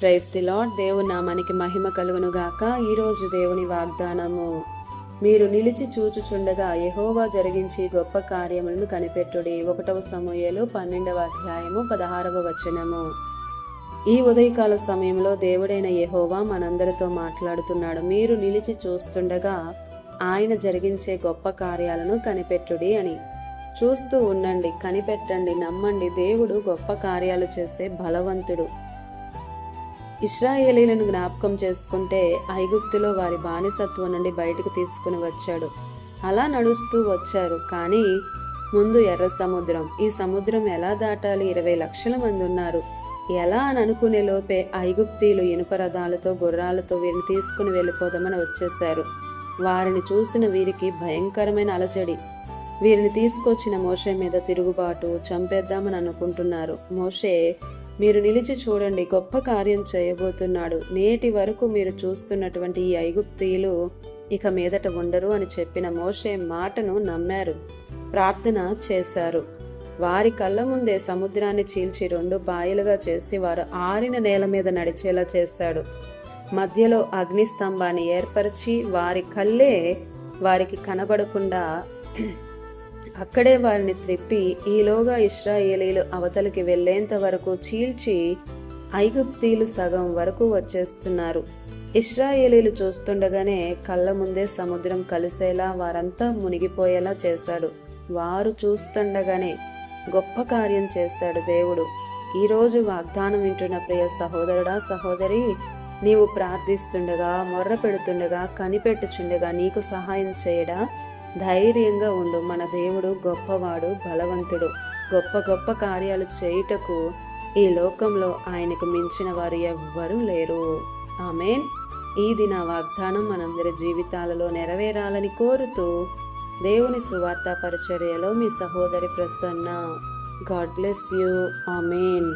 Praise the lord. దేవుని నామానికి మహిమ కలుగును గాక. ఈరోజు దేవుని వాగ్దానము, మీరు నిలిచి చూచుచుండగా యెహోవా జరిగించి గొప్ప కార్యములను కనిపెట్టుడి. 1 సమూయేలు 12వ అధ్యాయము 16వ వచనము. ఈ ఉదయకాల సమయంలో దేవుడైన యెహోవా మనందరితో మాట్లాడుతున్నాడు. మీరు నిలిచి చూస్తుండగా ఆయన జరిగించే గొప్ప కార్యాలను కనిపెట్టుడి అని. చూస్తూ ఉండండి, కనిపెట్టండి, నమ్మండి. దేవుడు గొప్ప కార్యాలు చేసే బలవంతుడు. ఇశ్రాయేలీలను జ్ఞాపకం చేసుకుంటే ఐగుప్తులో వారి బానిసత్వం నుండి బయటకు తీసుకుని వచ్చాడు. అలా నడుస్తూ వచ్చారు. కానీ ముందు ఎర్ర సముద్రం. ఈ సముద్రం ఎలా దాటాలి? 20 లక్షల మంది ఉన్నారు. ఎలా అని అనుకునే లోపే ఐగుప్తీలు ఇనుప రథాలతో గుర్రాలతో వీరిని తీసుకుని వెళ్ళిపోదామని వచ్చేశారు. వారిని చూసిన వీరికి భయంకరమైన అలజడి. వీరిని తీసుకొచ్చిన మోషే మీద తిరుగుబాటు, చంపేద్దామని అనుకుంటున్నారు. మోషే, మీరు నిలిచి చూడండి, గొప్ప కార్యం చేయబోతున్నాడు. నేటి వరకు మీరు చూస్తున్నటువంటి ఈ ఐగుప్తీయులు ఇక మీదట ఉండరు అని చెప్పిన మోషే మాటను నమ్మారు, ప్రార్థన చేశారు. వారి కళ్ళ ముందే సముద్రాన్ని చీల్చి 2 బాయలుగా చేసి వారు ఆరిన నేల మీద నడిచేలా చేశాడు. మధ్యలో అగ్నిస్తంభాన్ని ఏర్పరిచి వారి కళ్ళే వారికి కనబడకుండా అక్కడే వారిని త్రిప్పి, ఈలోగా ఇశ్రాయేలీలు అవతలికి వెళ్లేంత వరకు చీల్చి ఐగుప్తీలు సగం వరకు వచ్చేస్తున్నారు. ఇశ్రాయేలీలు చూస్తుండగానే కళ్ళ ముందే సముద్రం కలిసేలా వారంతా మునిగిపోయేలా చేశాడు. వారు చూస్తుండగానే గొప్ప కార్యం చేశాడు దేవుడు. ఈరోజు వాగ్దానం వింటున్న ప్రియ సహోదరుడా, సహోదరి, నీవు ప్రార్థిస్తుండగా, మొర్ర పెడుతుండగా, కనిపెట్టుచుండగా నీకు సహాయం చేయడా? ధైర్యంగా ఉండు. మన దేవుడు గొప్పవాడు, బలవంతుడు. గొప్ప గొప్ప కార్యాలు చేయుటకు ఈ లోకంలో ఆయనకు మించిన వారు ఎవ్వరూ లేరు. ఆమేన్. ఈ దిన వాగ్దానం మనందరి జీవితాలలో నెరవేరాలని కోరుతూ దేవుని సువార్త పరిచర్యలో మీ సహోదరి Prasanna. God bless you. Amen.